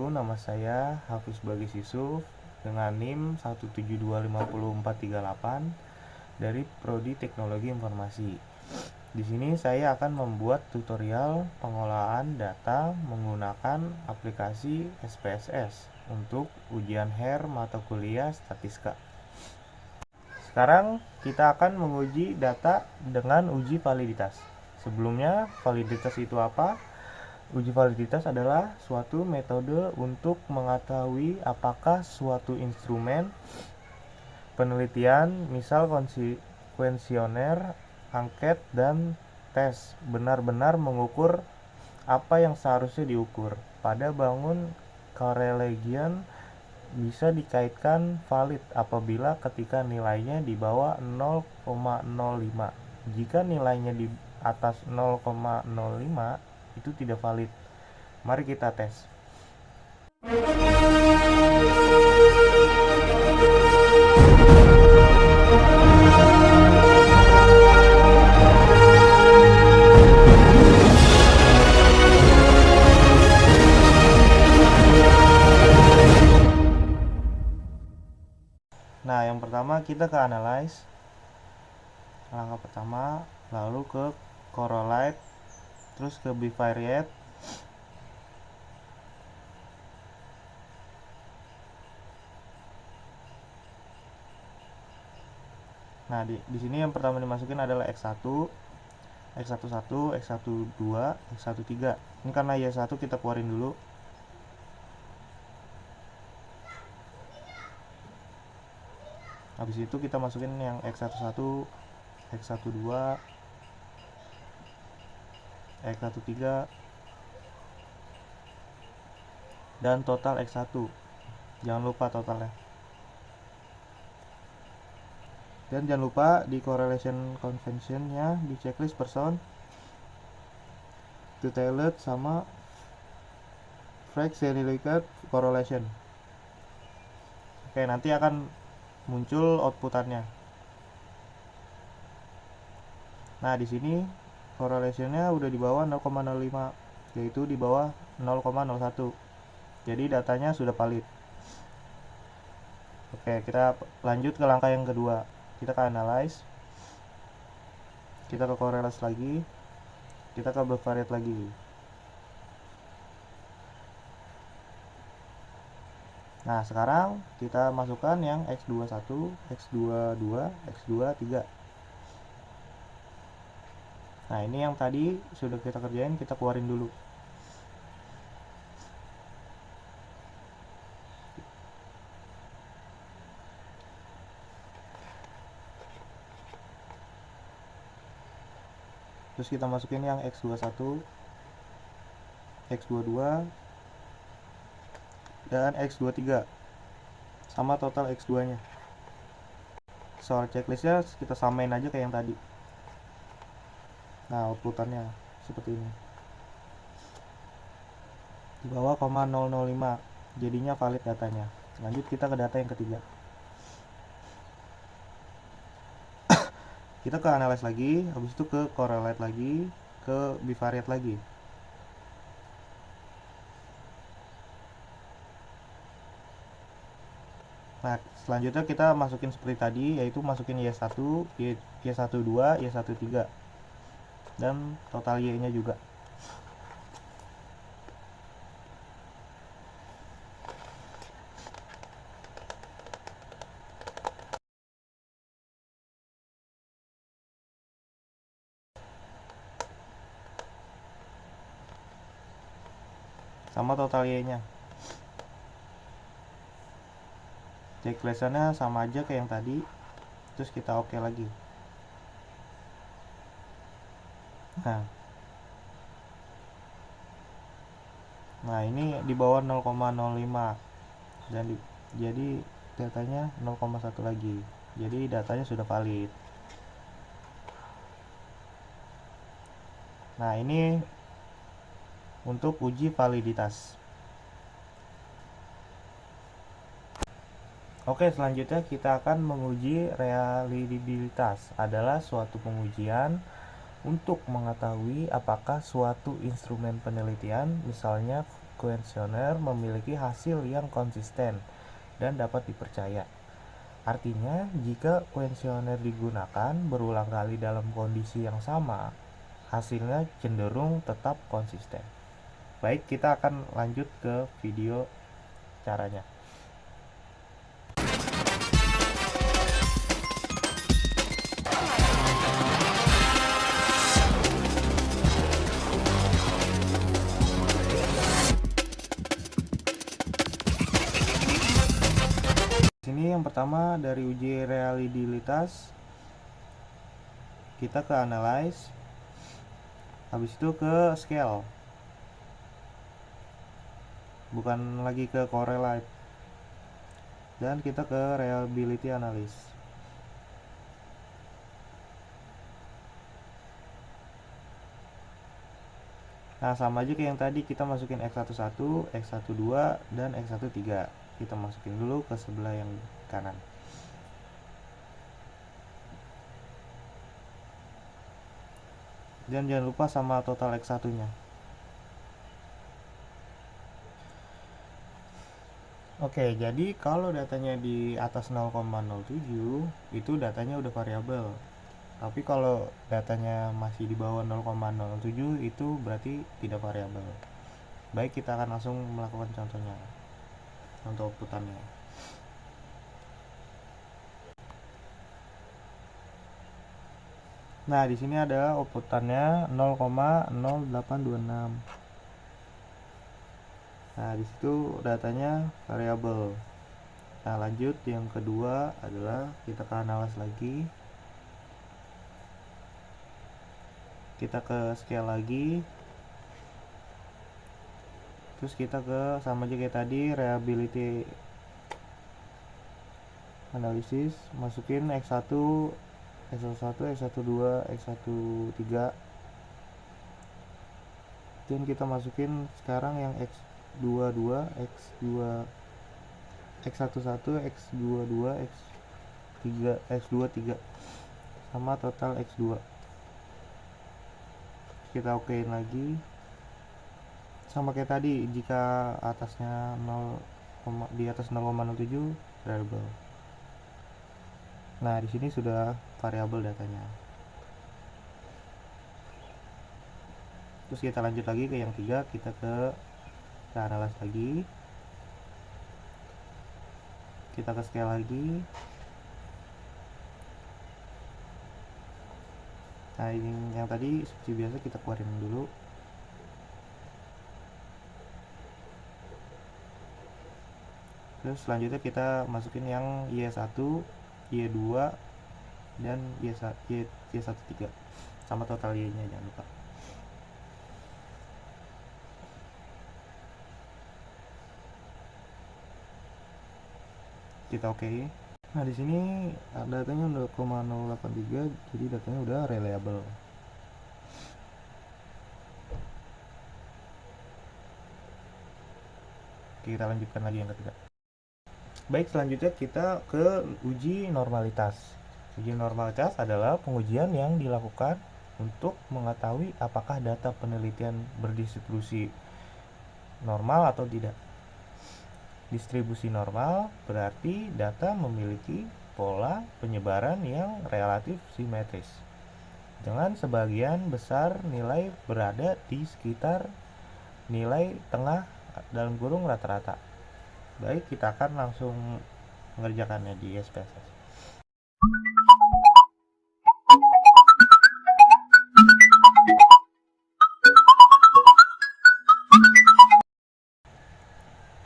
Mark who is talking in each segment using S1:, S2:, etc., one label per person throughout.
S1: nama saya Hafiz Bagis Yusuf dengan NIM 1725048 dari Prodi Teknologi Informasi. Di sini saya akan membuat tutorial pengolahan data menggunakan aplikasi SPSS untuk ujian HER mata kuliah Statistika. Sekarang kita akan menguji data dengan uji validitas. Sebelumnya, validitas itu apa? Uji validitas adalah suatu metode untuk mengetahui apakah suatu instrumen penelitian, misal kuesioner, angket, dan tes, benar-benar mengukur apa yang seharusnya diukur. Pada bangun correlation bisa dikaitkan valid apabila ketika nilainya di bawah 0,05. Jika nilainya di atas 0,05 itu tidak valid. Mari kita tes. Nah, yang pertama kita ke analyze. Langkah pertama, lalu ke correlate, terus ke bivariate. Nah, di sini yang pertama dimasukin adalah X1, X11, X12, X13. Ini karena Y1 kita keluarin dulu. Habis itu kita masukin yang X11, X12, X13 dan total X1. Jangan lupa totalnya. Dan jangan lupa di correlation convention-nya di checklist person detailed sama Frege-Senilike correlation. Oke, nanti akan muncul outputannya. Nah, di sini correlation-nya udah di bawah 0,05, yaitu di bawah 0,01. Jadi datanya sudah valid. Oke, kita lanjut ke langkah yang kedua. Kita ke analyze, kita ke correlate lagi, kita ke bivariate lagi. Nah, sekarang kita masukkan yang X21, X22, X23. Nah, ini yang tadi sudah kita kerjain, kita keluarin dulu. Terus kita masukin yang X21, X22, dan X23 sama total X2 nya. Soal checklistnya kita samain aja kayak yang tadi. Nah, outputannya seperti ini, di bawah 0,005, jadinya valid datanya. Lanjut kita ke data yang ketiga. Kita ke analyze lagi, habis itu ke correlate lagi, ke bivariate lagi. Nah, selanjutnya kita masukin seperti tadi, yaitu masukin Y1, Y12, Y13 dan total Y nya juga. Sama total Y nya. Checklistnya sama aja kayak yang tadi. Terus kita oke lagi. Nah, ini di bawah 0,05 dan jadi datanya 0,1 lagi. Jadi datanya sudah valid. Nah, ini untuk uji validitas. Oke, selanjutnya kita akan menguji reliabilitas. Adalah suatu pengujian untuk mengetahui apakah suatu instrumen penelitian, misalnya kuesioner memiliki hasil yang konsisten dan dapat dipercaya. Artinya, jika kuesioner digunakan berulang kali dalam kondisi yang sama, hasilnya cenderung tetap konsisten. Baik, kita akan lanjut ke video caranya. Sini yang pertama dari uji reliabilitas, kita ke analyze, habis itu ke scale, bukan lagi ke correlate, dan kita ke reliability analysis. Nah, sama aja kayak yang tadi, kita masukin X11, X12, dan X13. Kita masukin dulu ke sebelah yang kanan. Dan jangan lupa sama total X1-nya. Oke, jadi kalau datanya di atas 0,07, itu datanya udah variabel. Tapi kalau datanya masih di bawah 0,07, itu berarti tidak variabel. Baik, kita akan langsung melakukan contohnya untuk outputannya. Nah, di sini ada outputannya 0,0826. Nah, di situ datanya variabel. Nah, lanjut yang kedua adalah kita ke analyze lagi. Kita ke scale lagi. Terus kita ke sama aja kayak tadi, reliability analysis, masukin X1, X11, X12, X13. Dan kita masukin sekarang yang X22, X2, X11, X22, X3, X23 sama total X2. Kita okein lagi. Sama kayak tadi, jika atasnya 0, di atas 0,07 variable. Nah, di sini sudah variabel datanya. Terus kita lanjut lagi ke yang 3, kita analyze lagi. Kita ke scale lagi. Nah, ini yang tadi seperti biasa kita keluarin dulu. Terus selanjutnya kita masukin yang Y1, Y2, dan Y13 sama total Y-nya, jangan lupa. Kita oke. Nah, di sini datanya 0,083, jadi datanya udah reliable. Kita lanjutkan lagi yang ketiga. Baik, selanjutnya kita ke uji normalitas. Uji normalitas adalah pengujian yang dilakukan untuk mengetahui apakah data penelitian berdistribusi normal atau tidak. Distribusi normal berarti data memiliki pola penyebaran yang relatif simetris, dengan sebagian besar nilai berada di sekitar nilai tengah dalam kurung rata-rata. Baik, kita akan langsung mengerjakannya di SPSS.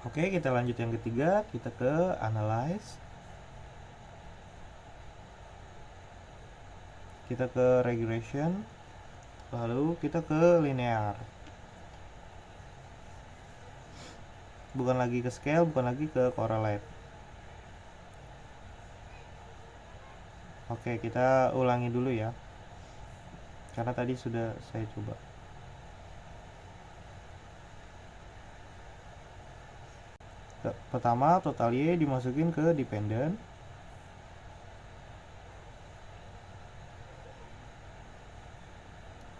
S1: Oke, kita lanjut yang ketiga, kita ke analyze. Kita ke regression, lalu kita ke linear. Bukan lagi ke scale, bukan lagi ke correlate. Oke, kita ulangi dulu ya, karena tadi sudah saya coba. Pertama, total Y dimasukin ke dependent.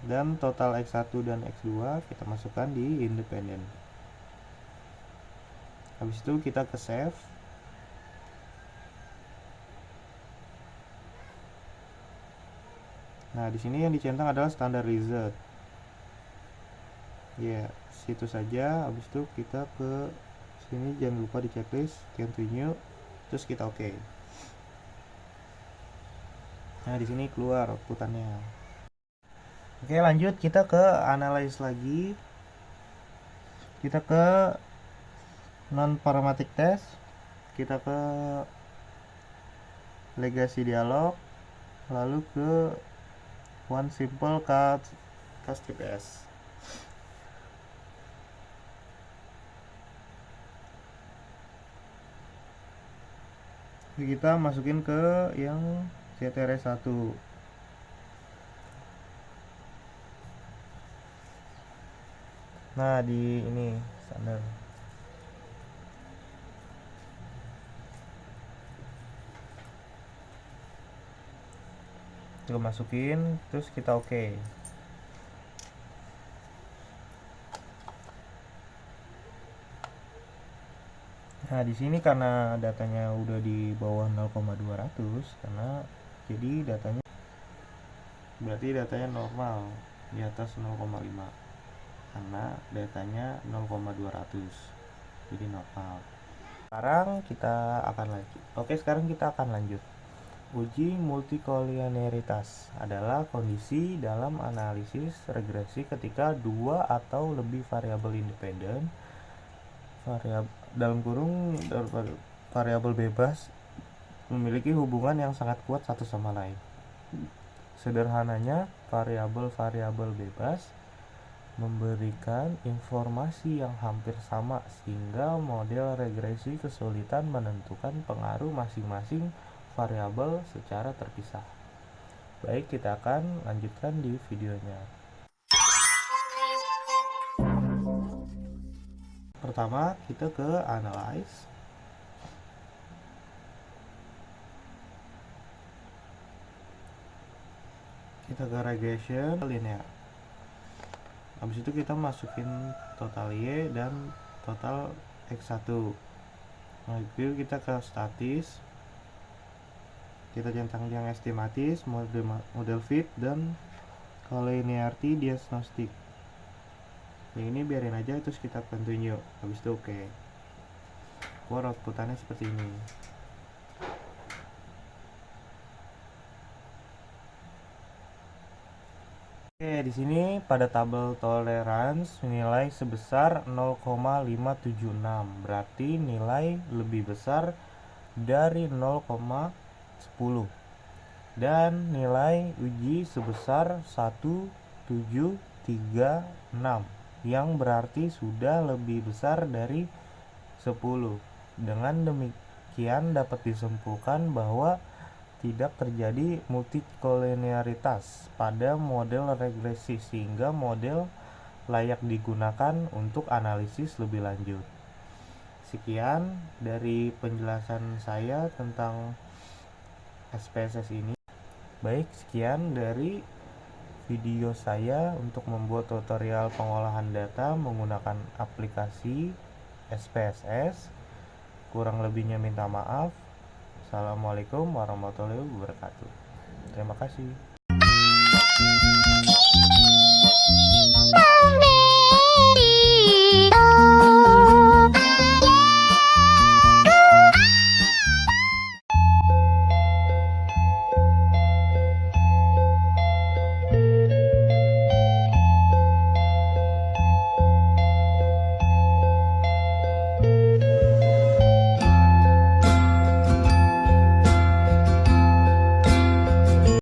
S1: Dan total X1 dan X2 kita masukkan di independent. Habis itu kita ke save. Nah, di sini yang dicentang adalah standar result. Ya, situ saja. Habis itu kita ke sini, jangan lupa di checklist, continue, terus kita oke. Nah, di sini keluar outputannya. Oke, lanjut kita ke analyze lagi. Kita ke non parametric test. Kita ke legacy dialog, lalu ke one simple cast TPS. Kita masukin ke yang CTRS 1. Nah, di ini standar. Kita masukin, terus kita oke. Nah, di sini karena datanya udah di bawah 0,200, karena jadi datanya berarti datanya normal di atas 0,5, karena datanya 0,200, jadi normal. Sekarang kita akan lanjut. Oke, sekarang kita akan lanjut. Uji multikolinearitas adalah kondisi dalam analisis regresi ketika dua atau lebih variabel independen, dalam kurung variabel bebas, memiliki hubungan yang sangat kuat satu sama lain. Sederhananya, variabel-variabel bebas memberikan informasi yang hampir sama sehingga model regresi kesulitan menentukan pengaruh masing-masing variabel secara terpisah. Baik, kita akan lanjutkan di videonya. Pertama, kita ke analyze. Kita ke regression linear. Habis itu kita masukin total Y dan total X1. Nah, itu kita ke statis. Kita centang yang estimatis, model fit, dan collinearity diagnostic. Yang ini biarin aja, terus kita continue. Habis itu oke. Keluar outputannya seperti ini. Oke, di sini pada tabel tolerance nilai sebesar 0,576, berarti nilai lebih besar dari 0,10, dan nilai uji sebesar 1736, yang berarti sudah lebih besar dari 10. Dengan demikian dapat disimpulkan bahwa tidak terjadi multikolinearitas pada model regresi sehingga model layak digunakan untuk analisis lebih lanjut. Sekian dari penjelasan saya tentang SPSS ini. Baik, sekian dari video saya untuk membuat tutorial pengolahan data menggunakan aplikasi SPSS. Kurang lebihnya minta maaf. Assalamualaikum warahmatullahi wabarakatuh. Terima kasih.